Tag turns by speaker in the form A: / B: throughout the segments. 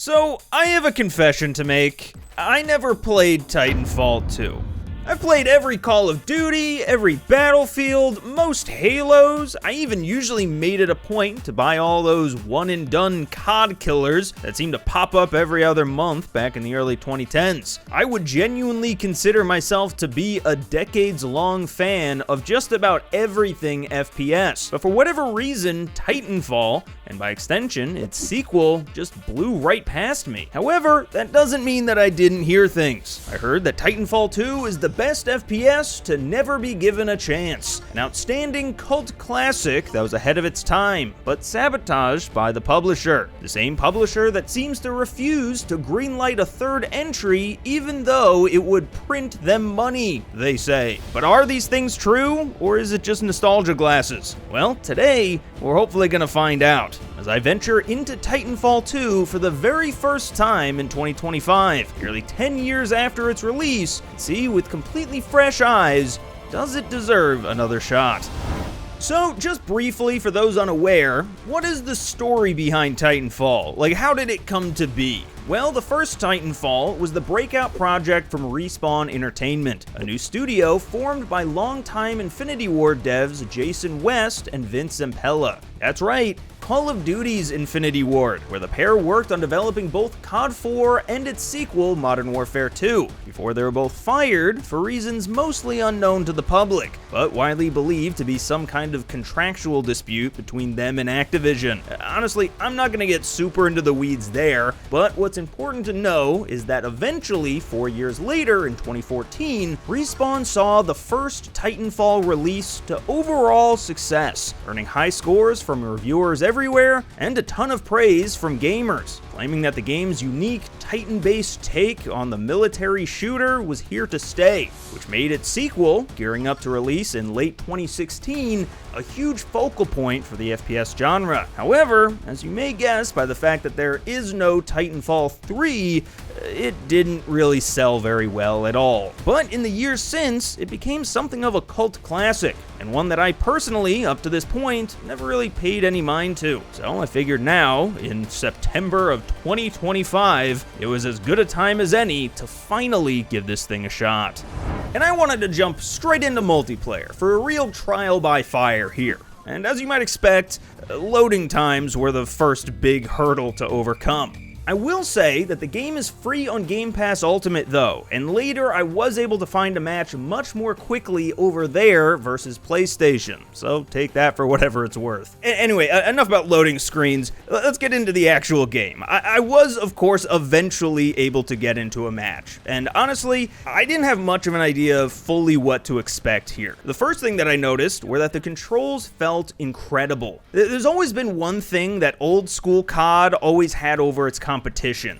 A: So, I have a confession to make. I never played Titanfall 2. I've played every Call of Duty, every Battlefield, most Halos. I even usually made it a point to buy all those one-and-done COD killers that seem to pop up every other month back in the early 2010s. I would genuinely consider myself to be a decades-long fan of just about everything FPS. But for whatever reason, Titanfall, and by extension, its sequel, just blew right past me. However, that doesn't mean that I didn't hear things. I heard that Titanfall 2 is the best FPS to never be given a chance. An outstanding cult classic that was ahead of its time, but sabotaged by the publisher. The same publisher that seems to refuse to greenlight a third entry even though it would print them money, they say. But are these things true, or is it just nostalgia glasses? Well, today, we're hopefully gonna find out, as I venture into Titanfall 2 for the very first time in 2025, nearly 10 years after its release, and see with completely fresh eyes, does it deserve another shot? So, just briefly, for those unaware, what is the story behind Titanfall? Like, how did it come to be? Well, the first Titanfall was the breakout project from Respawn Entertainment, a new studio formed by longtime Infinity Ward devs Jason West and Vince Zampella. That's right, Call of Duty's Infinity Ward, where the pair worked on developing both COD 4 and its sequel, Modern Warfare 2, before they were both fired for reasons mostly unknown to the public, but widely believed to be some kind of contractual dispute between them and Activision. Honestly, I'm not gonna get super into the weeds there, but what's important to know is that eventually, 4 years later in 2014, Respawn saw the first Titanfall release to overall success, earning high scores from reviewers everywhere and a ton of praise from gamers, claiming that the game's unique Titan-based take on the military shooter was here to stay, which made its sequel, gearing up to release in late 2016, a huge focal point for the FPS genre. However, as you may guess by the fact that there is no Titanfall 3, it didn't really sell very well at all. But in the years since, it became something of a cult classic, and one that I personally, up to this point, never really paid any mind to. So I figured now, in September of 2025, it was as good a time as any to finally give this thing a shot. And I wanted to jump straight into multiplayer for a real trial by fire here. And as you might expect, loading times were the first big hurdle to overcome. I will say that the game is free on Game Pass Ultimate though, and later I was able to find a match much more quickly over there versus PlayStation, so take that for whatever it's worth. Anyway, enough about loading screens, let's get into the actual game. I was, of course, eventually able to get into a match, and honestly, I didn't have much of an idea of fully what to expect here. The first thing that I noticed were that the controls felt incredible. There's always been one thing that old school COD always had over its competition,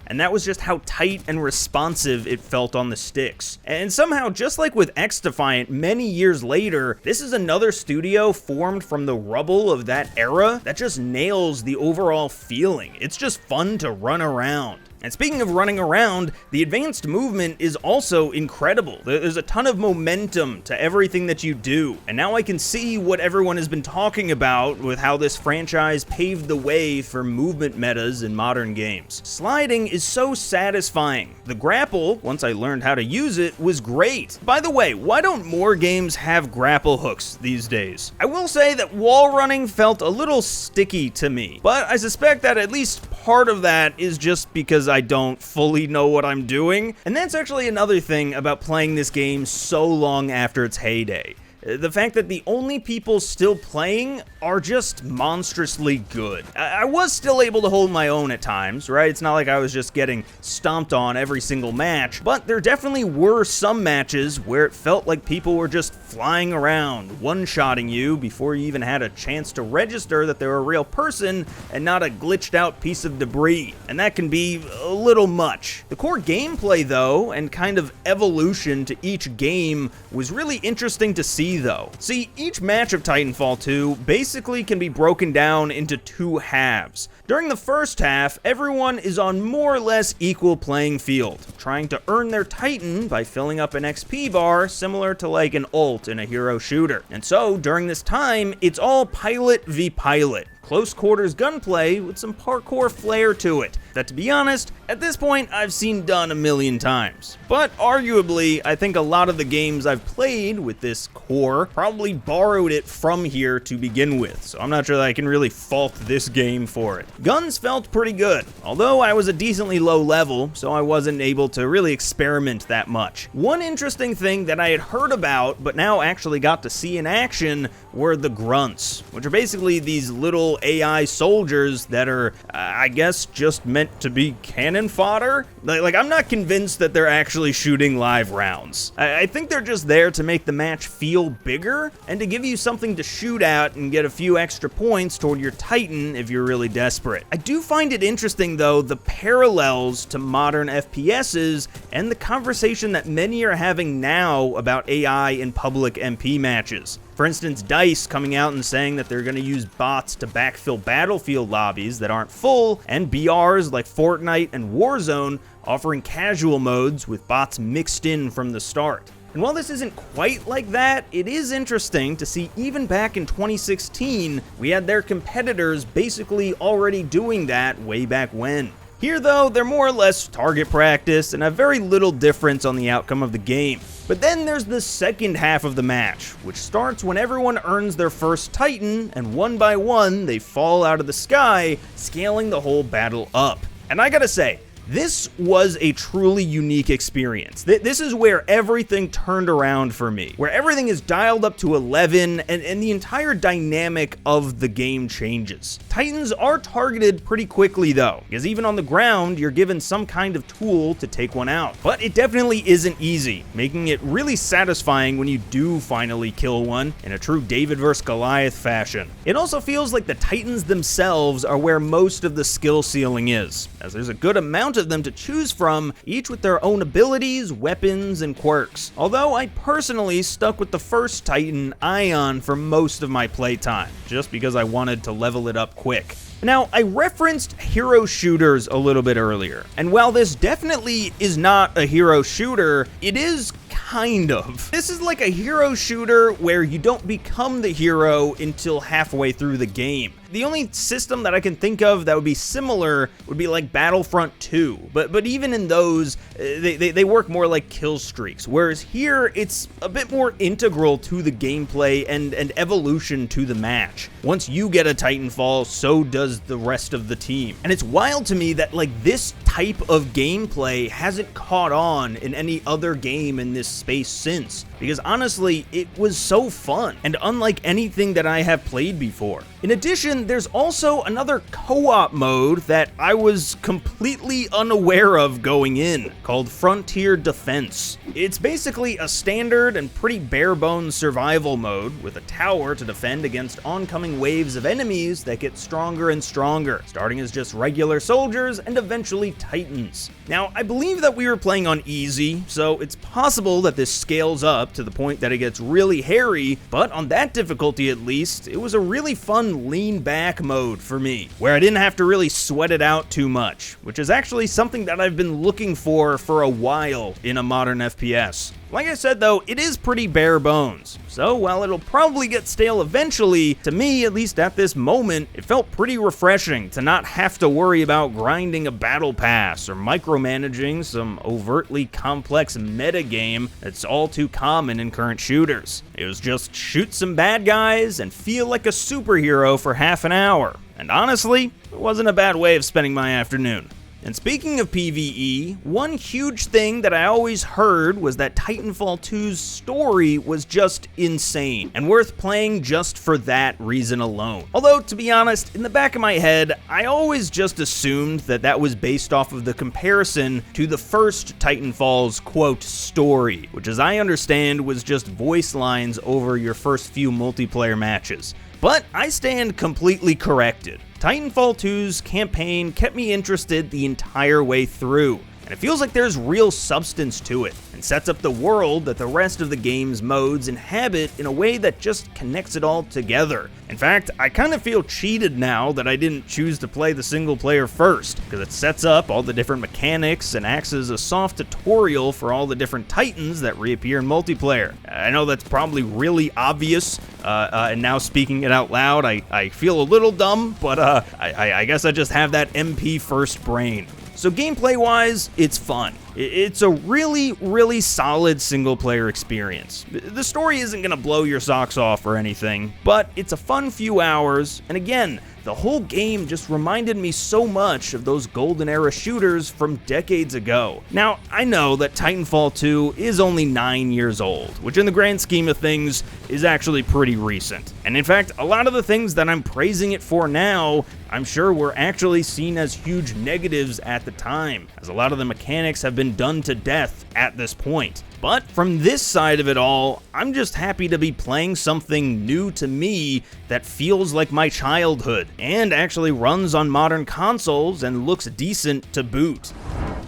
A: and that was just how tight and responsive it felt on the sticks. And somehow, just like with X-Defiant many years later, this is another studio formed from the rubble of that era that just nails the overall feeling. It's just fun to run around. And speaking of running around, the advanced movement is also incredible. There's a ton of momentum to everything that you do. And now I can see what everyone has been talking about with how this franchise paved the way for movement metas in modern games. Sliding is so satisfying. The grapple, once I learned how to use it, was great. By the way, why don't more games have grapple hooks these days? I will say that wall running felt a little sticky to me, but I suspect that at least part of that is just because I don't fully know what I'm doing. And that's actually another thing about playing this game so long after its heyday. The fact that the only people still playing are just monstrously good. I was still able to hold my own at times, right? It's not like I was just getting stomped on every single match, but there definitely were some matches where it felt like people were just flying around, one-shotting you before you even had a chance to register that they were a real person and not a glitched out piece of debris. And that can be a little much. The core gameplay though, and kind of evolution to each game, was really interesting to see though. See, each match of Titanfall 2 basically can be broken down into two halves. During the first half, everyone is on more or less equal playing field, trying to earn their Titan by filling up an XP bar similar to like an ult in a hero shooter. And so, during this time, it's all pilot v pilot. close quarters gunplay with some parkour flair to it, that to be honest, at this point I've seen done a million times. But arguably, I think a lot of the games I've played with this core probably borrowed it from here to begin with, so I'm not sure that I can really fault this game for it. Guns felt pretty good, although I was a decently low level, so I wasn't able to really experiment that much. One interesting thing that I had heard about, but now actually got to see in action, were the grunts, which are basically these little AI soldiers that are, I guess, just meant to be cannon fodder. Like, I'm not convinced that they're actually shooting live rounds. I think they're just there to make the match feel bigger, and to give you something to shoot at and get a few extra points toward your Titan if you're really desperate. I do find it interesting, though, the parallels to modern FPSs and the conversation that many are having now about AI in public MP matches. For instance, DICE coming out and saying that they're going to use bots to backfill Battlefield lobbies that aren't full, and BRs like Fortnite and Warzone offering casual modes with bots mixed in from the start. And while this isn't quite like that, it is interesting to see even back in 2016, we had their competitors basically already doing that way back when. Here though, they're more or less target practice and have very little difference on the outcome of the game. But then there's the second half of the match, which starts when everyone earns their first Titan, and one by one they fall out of the sky, scaling the whole battle up. And I gotta say, this was a truly unique experience. This is where everything turned around for me, where everything is dialed up to 11 and the entire dynamic of the game changes. Titans are targeted pretty quickly though, because even on the ground, you're given some kind of tool to take one out. But it definitely isn't easy, making it really satisfying when you do finally kill one in a true David vs. Goliath fashion. It also feels like the Titans themselves are where most of the skill ceiling is, as there's a good amount of them to choose from, each with their own abilities, weapons, and quirks. Although I personally stuck with the first Titan, Ion, for most of my playtime, just because I wanted to level it up quick. Now, I referenced hero shooters a little bit earlier, and while this definitely is not a hero shooter, it is kind of. This is like a hero shooter where you don't become the hero until halfway through the game. The only system that I can think of that would be similar would be like Battlefront 2, but even in those, they work more like kill streaks, whereas here it's a bit more integral to the gameplay and evolution to the match. Once you get a Titanfall, so does the rest of the team. And it's wild to me that like this type of gameplay hasn't caught on in any other game in this space since, because honestly, it was so fun and unlike anything that I have played before. In addition, there's also another co-op mode that I was completely unaware of going in, called Frontier Defense. It's basically a standard and pretty bare-bones survival mode with a tower to defend against oncoming waves of enemies that get stronger and stronger, starting as just regular soldiers and eventually Titans. Now, I believe that we were playing on easy, so it's possible that this scales up to the point that it gets really hairy, but on that difficulty at least, it was a really fun lean back mode for me, where I didn't have to really sweat it out too much, which is actually something that I've been looking for a while in a modern FPS. Like I said though, it is pretty bare bones, so while it'll probably get stale eventually, to me, at least at this moment, it felt pretty refreshing to not have to worry about grinding a battle pass or micromanaging some overtly complex metagame that's all too common in current shooters. It was just shoot some bad guys and feel like a superhero for half an hour, and honestly, it wasn't a bad way of spending my afternoon. And speaking of PvE, one huge thing that I always heard was that Titanfall 2's story was just insane, and worth playing just for that reason alone. Although, to be honest, in the back of my head, I always just assumed that that was based off of the comparison to the first Titanfall's, quote, story, which as I understand was just voice lines over your first few multiplayer matches. But I stand completely corrected. Titanfall 2's campaign kept me interested the entire way through, and it feels like there's real substance to it, and sets up the world that the rest of the game's modes inhabit in a way that just connects it all together. In fact, I kind of feel cheated now that I didn't choose to play the single player first, because it sets up all the different mechanics and acts as a soft tutorial for all the different Titans that reappear in multiplayer. I know that's probably really obvious, and now speaking it out loud, I feel a little dumb, but I guess I just have that MP first brain. So gameplay-wise, it's fun. It's a really, really solid single-player experience. The story isn't gonna blow your socks off or anything, but it's a fun few hours, and again, the whole game just reminded me so much of those golden era shooters from decades ago. Now, I know that Titanfall 2 is only 9 years old, which in the grand scheme of things is actually pretty recent. And in fact, a lot of the things that I'm praising it for now, I'm sure were actually seen as huge negatives at the time, as a lot of the mechanics have been done to death at this point. But from this side of it all, I'm just happy to be playing something new to me that feels like my childhood, and actually runs on modern consoles and looks decent to boot.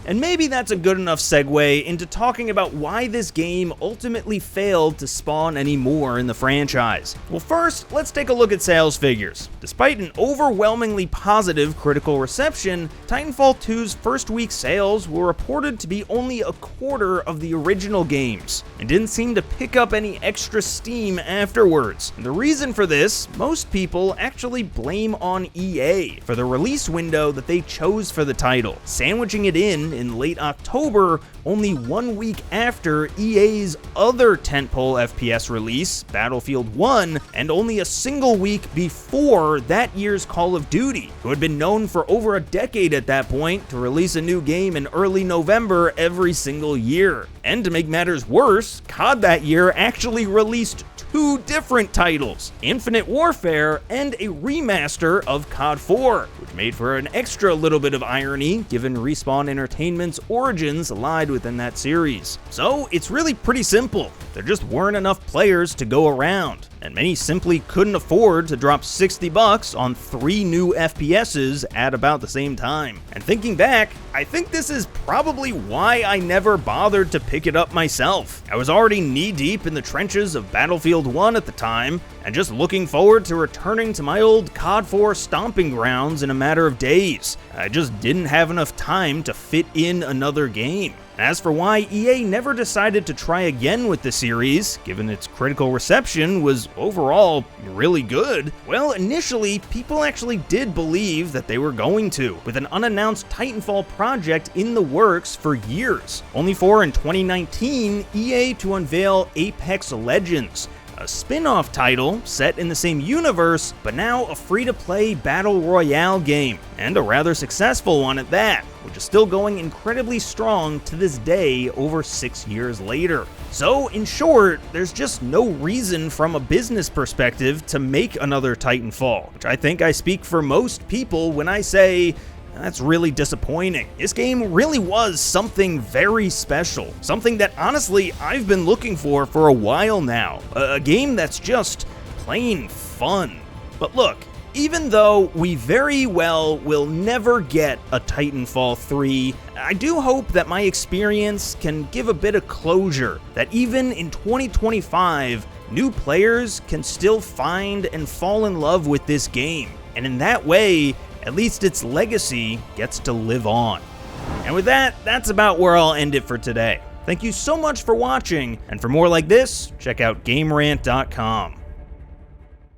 A: And maybe that's a good enough segue into talking about why this game ultimately failed to spawn any more in the franchise. Well, first, let's take a look at sales figures. Despite an overwhelmingly positive critical reception, Titanfall 2's first week sales were reported to be only a quarter of the original games, and didn't seem to pick up any extra steam afterwards. And the reason for this, most people actually blame on EA for the release window that they chose for the title, sandwiching it in late October, only 1 week after EA's other tentpole FPS release, Battlefield 1, and only a single week before that year's Call of Duty, who had been known for over a decade at that point to release a new game in early November every single year. And to make matters worse, COD that year actually released 2 different titles, Infinite Warfare and a remaster of COD 4, which made for an extra little bit of irony given Respawn Entertainment's origins lied within that series. So it's really pretty simple. There just weren't enough players to go around, and many simply couldn't afford to drop $60 on 3 new FPSs at about the same time. And thinking back, I think this is probably why I never bothered to pick it up myself. I was already knee-deep in the trenches of Battlefield 1 at the time, and just looking forward to returning to my old COD 4 stomping grounds in a matter of days. I just didn't have enough time to fit in another game. As for why EA never decided to try again with the series, given its critical reception was overall really good, well, initially, people actually did believe that they were going to, with an unannounced Titanfall project in the works for years, only for in 2019, EA to unveil Apex Legends, a spin-off title set in the same universe, but now a free-to-play battle royale game, and a rather successful one at that, which is still going incredibly strong to this day over 6 years later. So, in short, there's just no reason from a business perspective to make another Titanfall, which I think I speak for most people when I say, that's really disappointing. This game really was something very special. Something that honestly I've been looking for a while now. A game that's just plain fun. But look, even though we very well will never get a Titanfall 3, I do hope that my experience can give a bit of closure, that even in 2025, new players can still find and fall in love with this game. And in that way, at least its legacy gets to live on. And with that, that's about where I'll end it for today. Thank you so much for watching, and for more like this, check out GameRant.com.